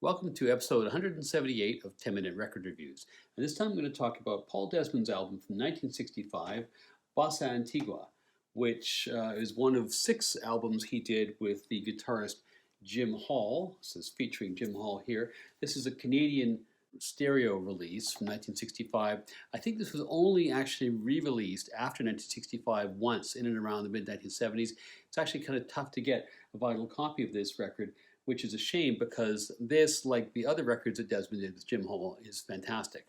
Welcome to episode 178 of 10-Minute Record Reviews. And this time I'm going to talk about Paul Desmond's album from 1965, Bossa Antigua, which is one of 6 albums he did with the guitarist Jim Hall. This is featuring Jim Hall here. This is a Canadian stereo release from 1965. I think this was only actually re-released after 1965 once in and around the mid-1970s. It's actually kind of tough to get a vinyl copy of this record, which is a shame because this, like the other records that Desmond did with Jim Hall, is fantastic.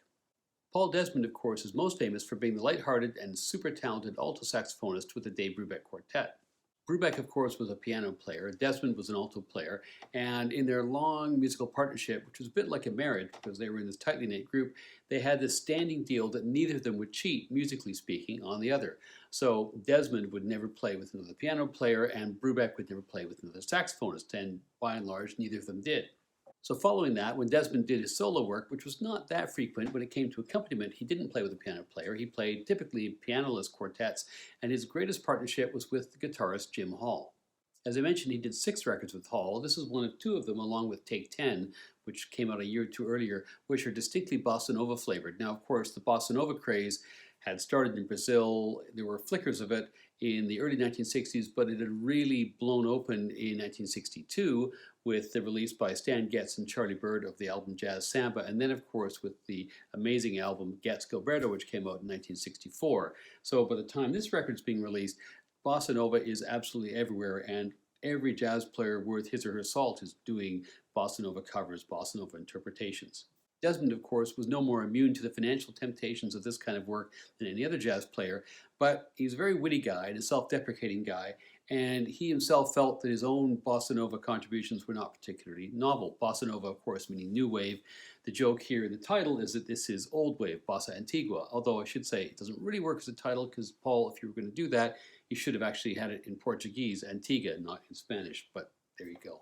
Paul Desmond, of course, is most famous for being the lighthearted and super talented alto saxophonist with the Brubeck Quartet. Brubeck, of course, was a piano player. Desmond was an alto player. And in their long musical partnership, which was a bit like a marriage because they were in this tightly knit group, they had this standing deal that neither of them would cheat, musically speaking, on the other. So Desmond would never play with another piano player, and Brubeck would never play with another saxophonist. And by and large, neither of them did. So following that, when Desmond did his solo work, which was not that frequent when it came to accompaniment, he didn't play with a piano player. He played typically pianoless quartets, and his greatest partnership was with the guitarist Jim Hall. As I mentioned, he did 6 records with Hall. This is one of 2 of them, along with Take 10, which came out a year or 2 earlier, which are distinctly bossa nova flavored. Now, of course, the bossa nova craze had started in Brazil. There were flickers of it in the early 1960s, but it had really blown open in 1962 with the release by Stan Getz and Charlie Bird of the album Jazz Samba, and then, of course, with the amazing album Getz Gilberto, which came out in 1964. So by the time this record's being released, bossa nova is absolutely everywhere, and every jazz player worth his or her salt is doing bossa nova covers, bossa nova interpretations. Desmond, of course, was no more immune to the financial temptations of this kind of work than any other jazz player, but he's a very witty guy and a self-deprecating guy, and he himself felt that his own bossa nova contributions were not particularly novel. Bossa nova, of course, meaning new wave. The joke here in the title is that this is old wave, Bossa Antigua, although I should say it doesn't really work as a title because, Paul, if you were going to do that, you should have actually had it in Portuguese, Antigua, not in Spanish, but there you go.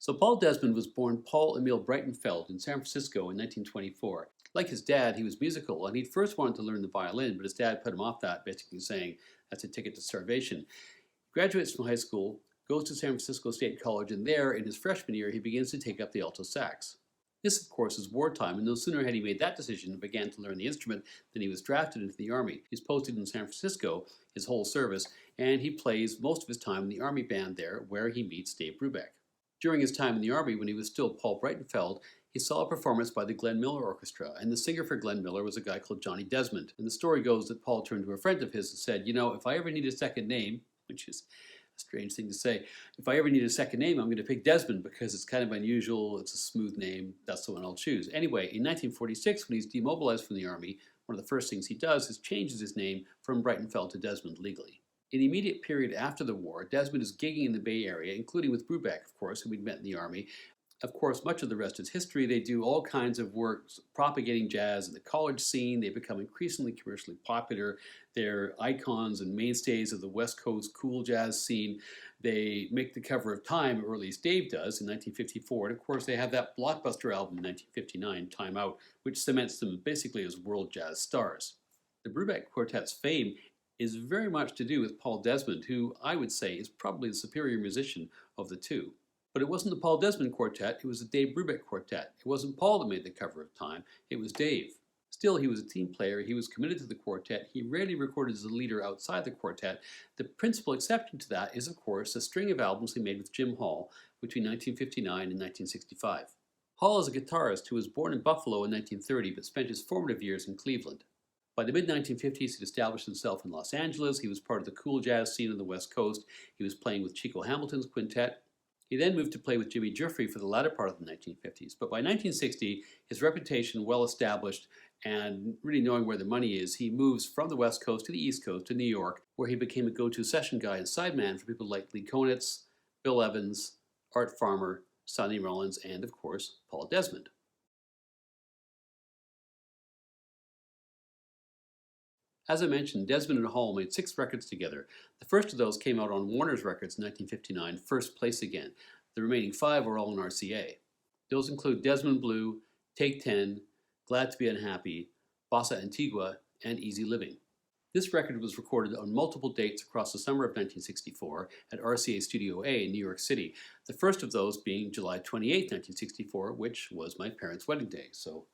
So Paul Desmond was born Paul Emil Breitenfeld in San Francisco in 1924. Like his dad, he was musical, and he'd first wanted to learn the violin, but his dad put him off that, basically saying that's a ticket to starvation. He graduates from high school, goes to San Francisco State College, and there, in his freshman year, he begins to take up the alto sax. This, of course, is wartime, and no sooner had he made that decision and began to learn the instrument than he was drafted into the Army. He's posted in San Francisco his whole service, and he plays most of his time in the Army band there, where he meets Dave Brubeck. During his time in the Army, when he was still Paul Breitenfeld, he saw a performance by the Glenn Miller Orchestra, and the singer for Glenn Miller was a guy called Johnny Desmond. And the story goes that Paul turned to a friend of his and said, if I ever need a second name, which is a strange thing to say, if I ever need a second name, I'm going to pick Desmond because it's kind of unusual, it's a smooth name, that's the one I'll choose. Anyway, in 1946, when he's demobilized from the Army, one of the first things he does is changes his name from Breitenfeld to Desmond legally. In the immediate period after the war, Desmond is gigging in the Bay Area, including with Brubeck, of course, who we'd met in the Army. Of course, much of the rest is history. They do all kinds of work propagating jazz in the college scene. They become increasingly commercially popular. They're icons and mainstays of the West Coast cool jazz scene. They make the cover of Time, or at least Dave does, in 1954. And of course, they have that blockbuster album in 1959, Time Out, which cements them basically as world jazz stars. The Brubeck Quartet's fame is very much to do with Paul Desmond, who I would say is probably the superior musician of the two. But it wasn't the Paul Desmond Quartet, it was the Dave Brubeck Quartet. It wasn't Paul that made the cover of Time, it was Dave. Still, he was a team player, he was committed to the quartet, he rarely recorded as a leader outside the quartet. The principal exception to that is, of course, a string of albums he made with Jim Hall between 1959 and 1965. Hall is a guitarist who was born in Buffalo in 1930 but spent his formative years in Cleveland. By the mid-1950s, he'd established himself in Los Angeles. He was part of the cool jazz scene on the West Coast. He was playing with Chico Hamilton's quintet. He then moved to play with Jimmy Giuffre for the latter part of the 1950s. But by 1960, his reputation well established and really knowing where the money is, he moves from the West Coast to the East Coast to New York, where he became a go-to session guy and sideman for people like Lee Konitz, Bill Evans, Art Farmer, Sonny Rollins, and of course, Paul Desmond. As I mentioned, Desmond and Hall made 6 records together. The first of those came out on Warner's Records in 1959, First Place Again. The remaining 5 were all on RCA. Those include Desmond Blue, Take 10, Glad to Be Unhappy, Bossa Antigua, and Easy Living. This record was recorded on multiple dates across the summer of 1964 at RCA Studio A in New York City, the first of those being July 28, 1964, which was my parents' wedding day. So,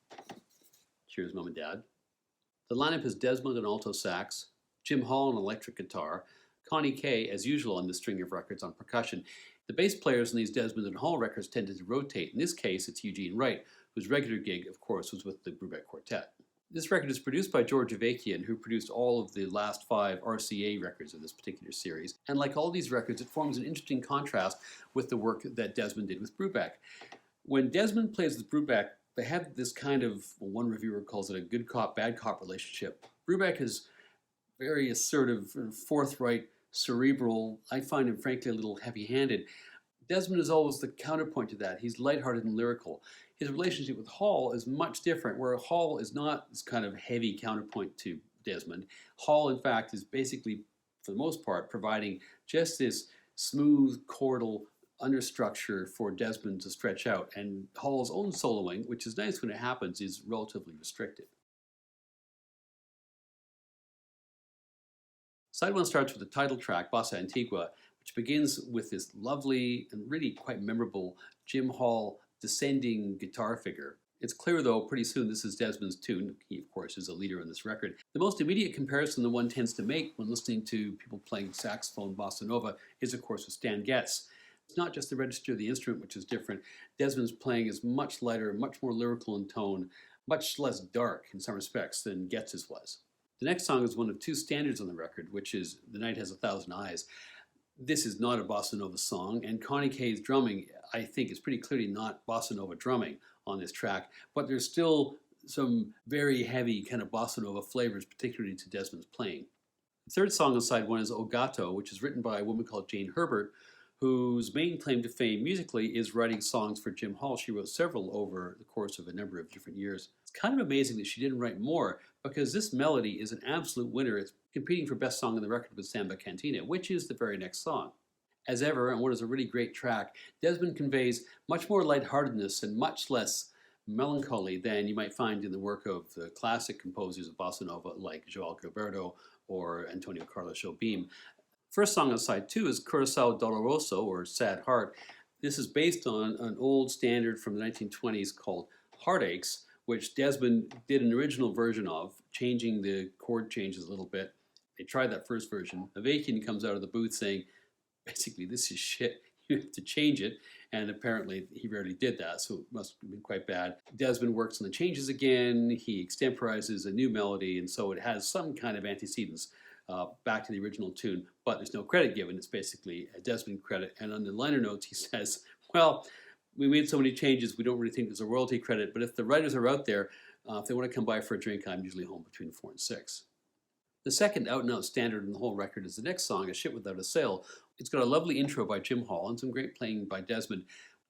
cheers, Mom and Dad. The lineup is Desmond on alto sax, Jim Hall on electric guitar, Connie Kay, as usual on this string of records, on percussion. The bass players on these Desmond and Hall records tended to rotate. In this case, it's Eugene Wright, whose regular gig, of course, was with the Brubeck Quartet. This record is produced by George Avakian, who produced all of the last 5 RCA records of this particular series. And like all these records, it forms an interesting contrast with the work that Desmond did with Brubeck. When Desmond plays with Brubeck, they have this kind of, well, one reviewer calls it a good cop, bad cop relationship. Brubeck is very assertive, forthright, cerebral. I find him, frankly, a little heavy-handed. Desmond is always the counterpoint to that. He's lighthearted and lyrical. His relationship with Hall is much different, where Hall is not this kind of heavy counterpoint to Desmond. Hall, in fact, is basically, for the most part, providing just this smooth, chordal understructure for Desmond to stretch out. And Hall's own soloing, which is nice when it happens, is relatively restricted. Side 1 starts with the title track, Bossa Antigua, which begins with this lovely and really quite memorable Jim Hall descending guitar figure. It's clear, though, pretty soon this is Desmond's tune. He, of course, is a leader on this record. The most immediate comparison that one tends to make when listening to people playing saxophone bossa nova is, of course, with Stan Getz. It's not just the register of the instrument, which is different. Desmond's playing is much lighter, much more lyrical in tone, much less dark in some respects than Getz's was. The next song is one of 2 standards on the record, which is The Night Has a Thousand Eyes. This is not a bossa nova song, and Connie Kay's drumming, I think, is pretty clearly not bossa nova drumming on this track, but there's still some very heavy kind of bossa nova flavors, particularly to Desmond's playing. The third song on side 1 is Ogato, which is written by a woman called Jane Herbert, whose main claim to fame musically is writing songs for Jim Hall. She wrote several over the course of a number of different years. It's kind of amazing that she didn't write more, because this melody is an absolute winner. It's competing for best song on the record with Samba Cantina, which is the very next song. As ever, and what is a really great track, Desmond conveys much more lightheartedness and much less melancholy than you might find in the work of the classic composers of bossa nova like João Gilberto or Antonio Carlos Jobim. First song on side 2 is Coração Doloroso, or Sad Heart. This is based on an old standard from the 1920s called Heartaches, which Desmond did an original version of, changing the chord changes a little bit. They tried that first version. Avakian comes out of the booth saying, basically, this is shit. You have to change it. And apparently, he rarely did that, so it must have been quite bad. Desmond works on the changes again. He extemporizes a new melody, and so it has some kind of antecedents back to the original tune, but there's no credit given. It's basically a Desmond credit. And on the liner notes, he says, well, we made so many changes, we don't really think there's a royalty credit, but if the writers are out there, if they want to come by for a drink, I'm usually home between 4 and 6. The second out-and-out standard in the whole record is the next song, A Ship Without a Sail. It's got a lovely intro by Jim Hall and some great playing by Desmond.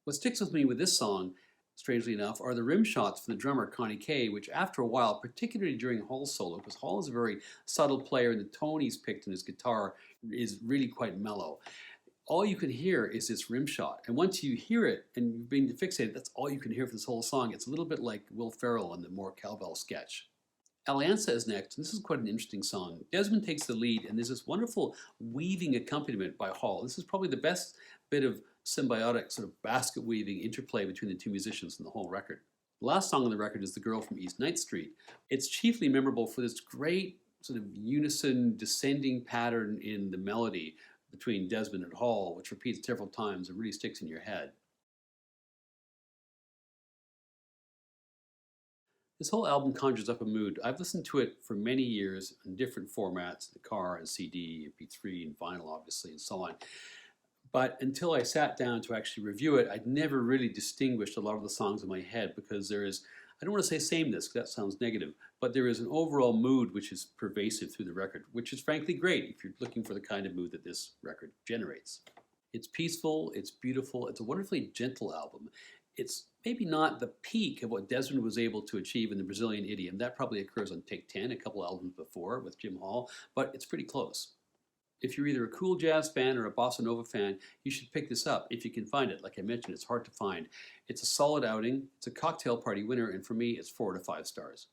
What sticks with me with this song, strangely enough, are the rim shots from the drummer Connie Kay, which after a while, particularly during Hall's solo, because Hall is a very subtle player and the tone he's picked in his guitar is really quite mellow. All you can hear is this rim shot. And once you hear it and you've been fixated, that's all you can hear for this whole song. It's a little bit like Will Ferrell in the More Cowbell sketch. Alanza is next, and this is quite an interesting song. Desmond takes the lead, and there's this wonderful weaving accompaniment by Hall. This is probably the best bit of symbiotic sort of basket weaving interplay between the 2 musicians in the whole record. The last song on the record is The Girl from East Ninth Street. It's chiefly memorable for this great sort of unison descending pattern in the melody between Desmond and Hall, which repeats several times and really sticks in your head. This whole album conjures up a mood. I've listened to it for many years in different formats, the car and CD, MP3 and vinyl obviously and so on. But until I sat down to actually review it, I'd never really distinguished a lot of the songs in my head because there is, I don't want to say sameness because that sounds negative, but there is an overall mood which is pervasive through the record, which is frankly great if you're looking for the kind of mood that this record generates. It's peaceful, it's beautiful, it's a wonderfully gentle album. It's maybe not the peak of what Desmond was able to achieve in the Brazilian idiom. That probably occurs on Take 10, a couple albums before with Jim Hall, but it's pretty close. If you're either a cool jazz fan or a bossa nova fan, you should pick this up if you can find it. Like I mentioned, it's hard to find. It's a solid outing, it's a cocktail party winner, and for me, it's 4 to 5 stars.